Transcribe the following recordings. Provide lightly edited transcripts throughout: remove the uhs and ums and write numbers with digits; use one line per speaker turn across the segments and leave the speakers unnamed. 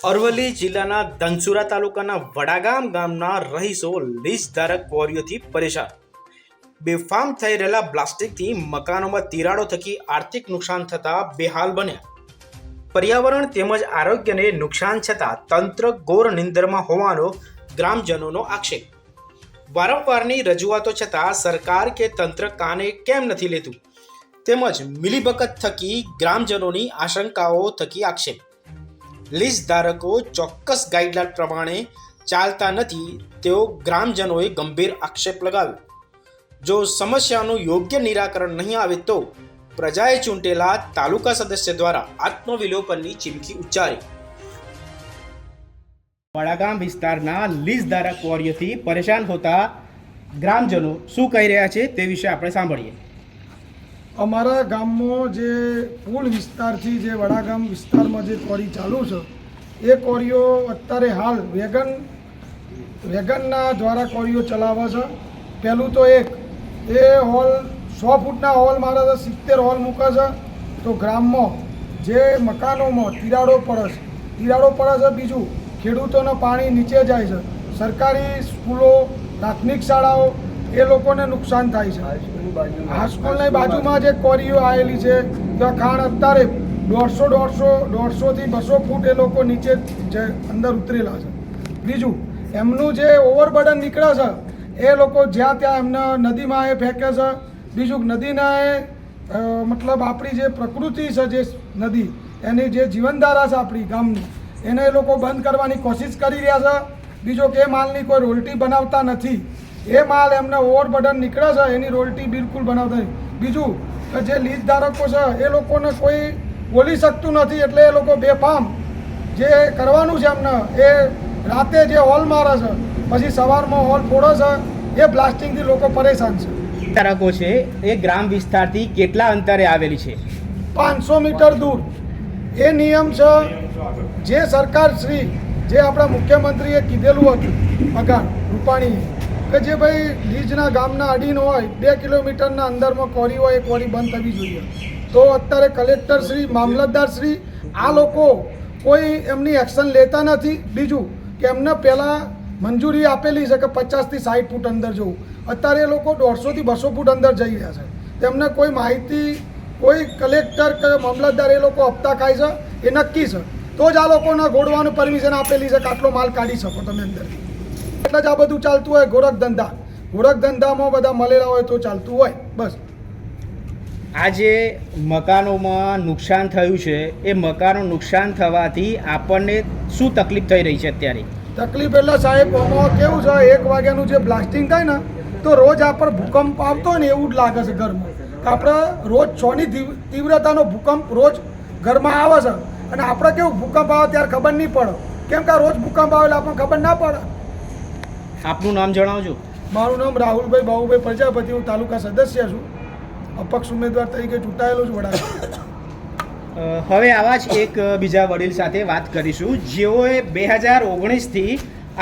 અરવલ્લી જિલ્લાના ધનસુરા તાલુકાના વડાગામ ગામના રહીશો લીઝ ધારક ક્વોરીઓથી પરેશાન. બેફામ થઈ રહેલા બ્લાસ્ટિકથી મકાનોમાં તિરાડો થકી આર્થિક નુકસાન થતા બેહાલ બન્યા. પર્યાવરણ તેમજ આરોગ્યને નુકસાન છતાં તંત્ર ઘોર નિંદરમાં હોવાનો ગ્રામજનોનો આક્ષેપ. વારંવારની રજૂઆતો છતાં સરકાર કે તંત્ર કાને કેમ નથી લેતું, તેમજ મિલીભગત થકી ગ્રામજનોની આશંકાઓ થકી આક્ષેપ. લીઝ ધારકો ચોક્કસ ગાઈડલાઈન પ્રમાણે ચાલતા નથી તેવો ગ્રામજનોએ ગંભીર આક્ષેપ લગાવ્યો. જો સમસ્યાનું યોગ્ય નિરાકરણ નહીં આવે તો પ્રજાએ ચૂંટેલા તાલુકા સદસ્ય દ્વારા આત્મવિલોપનની ચીમકી ઉચ્ચારી. વડાગામ વિસ્તારના લીઝ ધારક ક્વોરીઓથી પરેશાન હોતા ગ્રામજનો શું કહી રહ્યા છે તે વિશે આપણે સાંભળીએ.
અમારા ગામમાં જે પુલ વિસ્તારથી જે વડાગામ વિસ્તારમાં જે ક્વોરી ચાલુ છે એ ક્વોરીઓ અત્યારે હાલ વેગનના દ્વારા ક્વોરીઓ ચલાવે છે. પહેલું તો એ હોલ 100 ફૂટના હોલ મારે 70 હોલ મૂકે છે, તો ગ્રામમાં જે મકાનોમાં તિરાડો પડે છે. બીજું, ખેડૂતોને પાણી નીચે જાય છે. સરકારી સ્કૂલો, પ્રાથમિક શાળાઓ એ લોકોને નુકસાન થાય છે. હાઈસ્કૂલની બાજુમાં જે ક્વોરીઓ આવેલી છે ત્યાં ખાણ અત્યારે 150 થી 200 ફૂટ એ લોકો નીચે અંદર ઉતરેલા છે. બીજું, એમનું જે ઓવરબર્ડન નીકળે છે એ લોકો જ્યાં ત્યાં એમને નદીમાં એ ફેંકે છે. બીજું, નદીના મતલબ આપણી જે પ્રકૃતિ છે, જે નદી એની જે જીવનધારા છે આપણી ગામની, એને એ લોકો બંધ કરવાની કોશિશ કરી રહ્યા છે. બીજો કે એ માલની કોઈ રોલ્ટી બનાવતા નથી. એ માલ એમને ઓવરબર્ડન નીકળે છે એની રોલ્ટી બિલકુલ બનાવતા નથી. બીજું કે જે લીઝ ધારકો છે એ લોકોને કોઈ બોલી શકતું નથી, એટલે એ લોકો બેફામ જે કરવાનું છે એમને એ રાતે જે હોલ મારે છે, પછી સવારમાં હોલ ફોડે છે. એ બ્લાસ્ટિંગથી લોકો પરેશાન છે.
ધારકો છે એ ગ્રામ વિસ્તારથી કેટલા અંતરે આવેલી છે?
500 મીટર દૂર. એ નિયમ છે જે સરકાર શ્રી, જે આપણા મુખ્યમંત્રીએ કીધેલું હતું અગાઉ રૂપાણીએ, કે જે ભાઈ લીઝના ગામના અડીને હોય 2 કિલોમીટરના અંદરમાં ક્વોરી હોય એ ક્વોરી બંધ થવી જોઈએ. તો અત્યારે કલેક્ટર શ્રી, મામલતદાર શ્રી આ લોકો કોઈ એમની એક્શન લેતા નથી. બીજું કે એમને પહેલાં મંજૂરી આપેલી છે કે 50 થી 60 ફૂટ અંદર જવું, અત્યારે એ લોકો 150 થી 200 ફૂટ અંદર જઈ રહ્યા છે. તેમને કોઈ માહિતી, કોઈ કલેક્ટર કે મામલતદાર એ લોકો હપ્તા ખાય છે એ નક્કી છે, તો જ આ લોકોને ગોળવાનું પરમિશન આપેલી છે કે આટલો માલ કાઢી શકો તમે અંદરથી. એટલે જ આ બધું ચાલતું હોય. ગોરખ ધંધામાં બધા મળેલા હોય તો ચાલતું હોય. બસ
આ જે મકાનોમાં નુકસાન થયું છે એ મકાનો નુકસાન થવાથી આપણને શું તકલીફ થઈ રહી છે અત્યારે?
તકલીફ એટલે સાહેબ આમાં કેવું છે, 1 વાગ્યાનું જે બ્લાસ્ટિંગ થાય ને તો રોજ આપણે ભૂકંપ આવતો હોય ને એવું જ લાગે છે ઘરમાં. આપણે રોજ 6 ની તીવ્રતાનો ભૂકંપ રોજ ઘરમાં આવે છે, અને આપણે કેવું ભૂકંપ આવે ત્યારે ખબર નહીં પડે, કેમ કે રોજ ભૂકંપ આવે એટલે આપણને ખબર ના પડે.
આપનું નામ જણાવજો.
મારું નામ રાહુલભાઈ બાબુભાઈ પ્રજાપતિ. હું તાલુકા સદસ્ય છું, અપક્ષ ઉમેદવાર તરીકે ચૂંટાયેલો છું વડાગામ.
હવે આવા જ એક બીજા વડીલ સાથે વાત કરીશું, જેઓએ 2019થી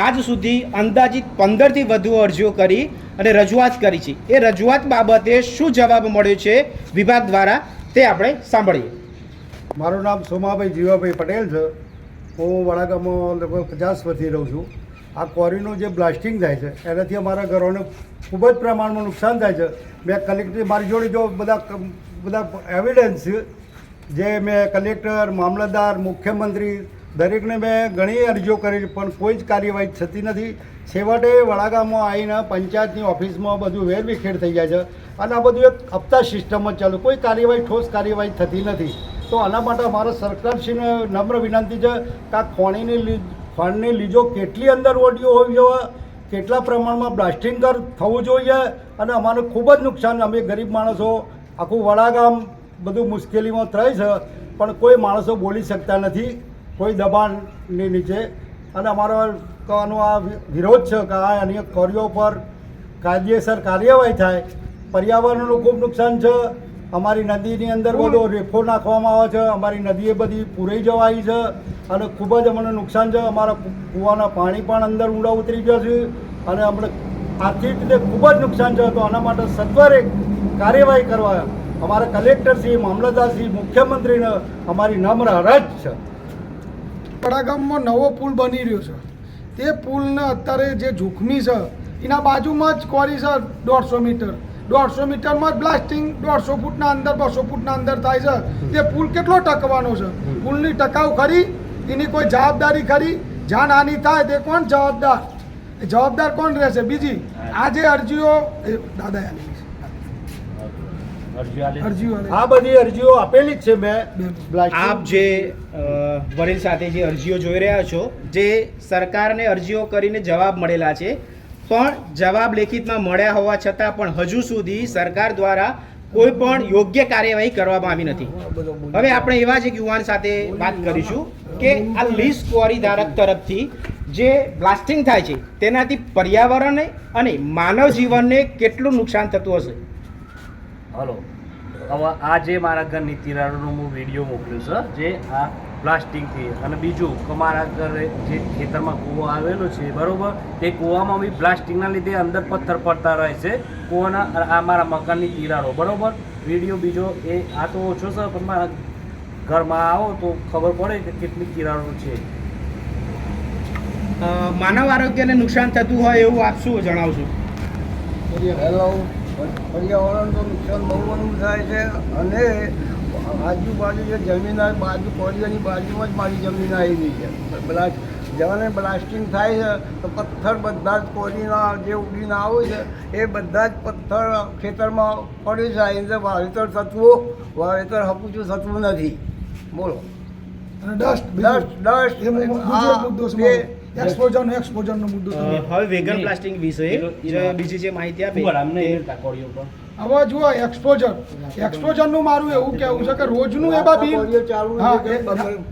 આજ સુધી અંદાજિત 15થી વધુ અરજીઓ કરી અને રજૂઆત કરી છે. એ રજૂઆત બાબતે શું જવાબ મળ્યો છે વિભાગ દ્વારા તે આપણે સાંભળીએ.
મારું નામ સોમાભાઈ જીવાભાઈ પટેલ છે. હું વડાગામમાં લગભગ 50 વર્ષથી રહું છું. આ ક્વોરીનું જે બ્લાસ્ટિંગ થાય છે એનાથી અમારા ઘરોને ખૂબ જ પ્રમાણમાં નુકસાન થાય છે. મેં કલેક્ટર, મારી જોડે જો બધા એવિડન્સ જે મેં કલેક્ટર, મામલતદાર, મુખ્યમંત્રી દરેકને મેં ઘણી અરજીઓ કરી પણ કોઈ જ કાર્યવાહી થતી નથી. છેવટે વડાગામમાં આવીને પંચાયતની ઓફિસમાં બધું વેરવિખેર થઈ જાય છે, અને આ બધું એક હપ્તા સિસ્ટમમાં ચાલુ, કોઈ કાર્યવાહી, ઠોસ કાર્યવાહી થતી નથી. તો આના માટે અમારા સરકારશ્રીને નમ્ર વિનંતી છે કે આ ખોણની લીજો કેટલી અંદર ઓડિયો હોવી જોઈએ, કેટલા પ્રમાણમાં બ્લાસ્ટિંગ થવું જોઈએ, અને અમારે ખૂબ જ નુકસાન. અમે ગરીબ માણસો, આખું વડાગામ બધું મુશ્કેલીમાં થાય છે, પણ કોઈ માણસો બોલી શકતા નથી, કોઈ દબાણની નીચે. અને અમારો કહેવાનો આ વિરોધ છે કે આ અન્ય ક્વોરીઓ પર કાયદેસર કાર્યવાહી થાય. પર્યાવરણનું ખૂબ નુકસાન છે. અમારી નદીની અંદર બધો રેફો નાખવામાં આવે છે, અમારી નદીએ બધી પૂરાઈ જવાઈ છે, અને ખૂબ જ અમને નુકસાન છે. અમારા કૂવાના પાણી પણ અંદર ઊંડા ઉતરી ગયા છે, અને અમને આર્થિક રીતે ખૂબ જ નુકસાન છે. તો આના માટે સત્વરે કાર્યવાહી કરવા અમારા કલેક્ટરશ્રી, મામલતદારશ્રી, મુખ્યમંત્રીને અમારી નમ્ર અરજ છે.
વડાગામમાં નવો પુલ બની રહ્યો છે. તે પુલને અત્યારે જે જોખમી છે એના બાજુમાં જ કોરી છે 150 મીટર. 150 મીટરમાં જ બ્લાસ્ટિંગ 150 ફૂટના અંદર 200 ફૂટના અંદર થાય છે. તે પુલ કેટલો ટકવાનો છે? પુલની ટકાઉ ખરી? એની કોઈ જવાબદારી ખરી? જ્યાં નાની થાય તે કોણ જવાબદાર? જવાબદાર કોણ રહેશે? બીજી આ જે અરજીઓ દાદા અરજીઓ
આ બધી અરજીઓ આપેલી જ છે મેં.
આપ જે વડીલ સાથે જે અરજીઓ જોઈ રહ્યા છો, જે સરકારને અરજીઓ કરીને જવાબ મળેલા છે, પણ જવાબ લેખિતમાં મળ્યા હોવા છતાં પણ હજુ સુધી સરકાર દ્વારા કોઈ પણ યોગ્ય કાર્યવાહી કરવામાં આવી નથી. હવે આપણે એવા જ એક યુવાન સાથે વાત કરીશું કે આ લીઝ ક્વોરી ધારક તરફથી જે બ્લાસ્ટિંગ થાય છે તેનાથી પર્યાવરણને અને માનવ જીવનને કેટલું નુકસાન થતું હશે.
હલો, હવે આ જે મારા ઘરની તિરાડોનો હું વિડીયો મોકલ્યો છે, જે આ પ્લાસ્ટિકથી, અને બીજું કે મારા ઘરે જે ખેતરમાં કૂવો આવેલો છે બરાબર, તે કૂવામાં બી પ્લાસ્ટિકના લીધે અંદર પથ્થર પડતા રહે છે કૂવાના. આ મારા મકાનની તિરાડો બરાબર. વિડીયો બીજો એ આ તો ઓછો છે, પણ મારા ઘરમાં આવો તો ખબર પડે કે કેટલી તિરાડો છે.
માનવ આરોગ્યને નુકસાન થતું હોય એવું આપ શું જણાવશો?
હેલો, પર્યાવરણ તો નુકસાન બહુ બધું થાય છે. અને આજુબાજુ જે જમીન આવે, બાજુ કોરિયાની બાજુમાં જ મારી જમીન આવી ગઈ છે. જ્યારે બ્લાસ્ટિંગ થાય છે તો પથ્થર બધા જ કોરીના જે ઉડીને આવે છે એ બધા જ પથ્થર ખેતરમાં પડી જાય. એટલે વાવેતર હપુચું થતું નથી. બોલો.
એક્સપોઝરનો મુદ્દો
હવે વેગન પ્લાસ્ટિંગ વિશે બીજી જે માહિતી આપી
હવે જુઓ, એક્સપોઝરનું મારું એવું કહેવું છે કે રોજનું એવા બિલ.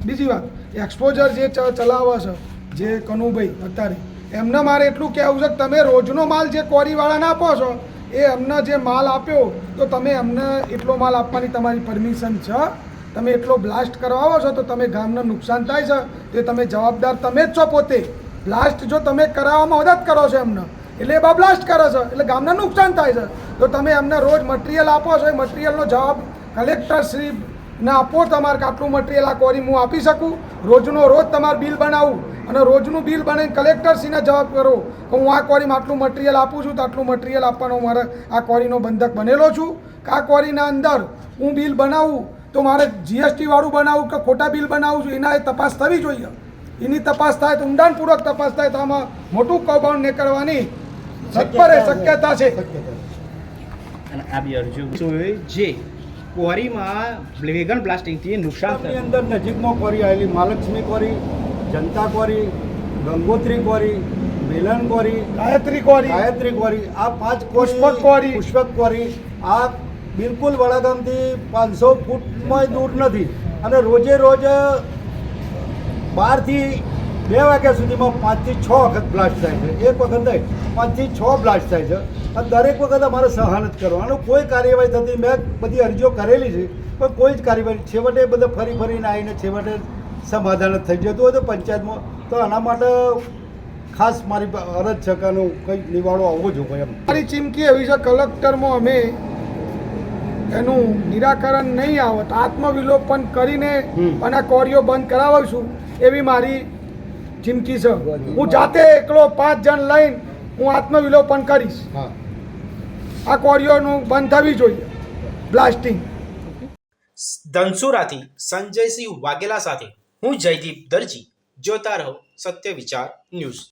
બીજી વાત, એક્સપોઝર જે ચલાવે છે જે કનુભાઈ અત્યારે, એમને મારે એટલું કહેવું છે કે તમે રોજનો માલ જે કોરીવાળાને આપો છો એ એમને જે માલ આપ્યો તો તમે એમને એટલો માલ આપવાની તમારી પરમિશન છે? તમે એટલો બ્લાસ્ટ કરાવો છો તો તમે ગામને નુકસાન થાય છે તે તમે જવાબદાર તમે જ છો પોતે. બ્લાસ્ટ જો તમે કરાવવામાં મદદ કરો છો એમને, એટલે એ બ્લાસ્ટ કરે છે એટલે ગામને નુકસાન થાય છે. તો તમે એમને રોજ મટીરિયલ આપો છો, એ મટીરિયલનો જવાબ કલેક્ટરશ્રીને આપો તમારે કે આટલું મટીરિયલ આ કોરી હું આપી શકું. રોજનો રોજ તમારે બિલ બનાવું અને રોજનું બિલ બનાવીને કલેક્ટરશ્રીને જવાબ કરો કે હું આ કોરીમાં આટલું મટીરિયલ આપું છું, તો આટલું મટીરિયલ આપવાનો મારે આ કોરીનો બંધક બનેલો છું. કે આ કોરીના અંદર હું બિલ બનાવું તો મારે GST વાળું બનાવું કે ખોટા બિલ બનાવું છું, એના એ તપાસ થવી જોઈએ. એની તપાસ થાય તો ઊંડાણપૂર્વક તપાસ થાય તો આમાં મોટું કૌભાંડ નીકળવાની શક્યતા છે.
અને આ બી અરજીઓ
જે ક્વોરીમાં વેગન પ્લાસ્ટિકથી નુકસાન
ની અંદર નજીકમાં કોરી આવેલી મહાલક્ષ્મી કોરી, જનતા કોરી, ગંગોત્રી કોરી, મિલન કોરી,
ગાયત્રી
કોરી, આ 5 કોરી, પુષ્પક કોરી, આ બિલકુલ વડાગામથી 500 ફૂટમાં દૂર નથી. અને રોજે રોજ 12 થી 2 વાગ્યા સુધીમાં 5 થી 6 વખત બ્લાસ્ટ થાય છે. એક વખત નહીં, 5 થી 6 બ્લાસ્ટ થાય છે. અને દરેક વખત અમારે સહન જ કરવાનું, કોઈ કાર્યવાહી થતી. મેં બધી અરજીઓ કરેલી છે પણ કોઈ જ કાર્યવાહી. છેવટે બધા ફરીને આવીને છેવટે સમાધાન જ થઈ જતું હોય તો પંચાયતમાં. તો આના માટે ખાસ મારી અરજ છે કે આનું કંઈક નિવાડો આવવો જોઈએ.
મારી ચીમકી એવી છે, કલેક્ટરમાં અમે એનું નિરાકરણ નહીં આવે તો આત્મવિલોપન કરીને અને કોરીઓ બંધ કરાવીશું એવી મારી ચીમકી છે. હું જાતે એકલો 5 જણ લઈને હું આત્મવિલોપન કરીશ. આ કોરીઓનું બંધ થવી જોઈએ બ્લાસ્ટિંગ.
ધનસુરાથી સંજયસિંહ વાઘેલા સાથે હું જયદીપ દરજી. જોતા રહો સત્ય વિચાર ન્યૂઝ.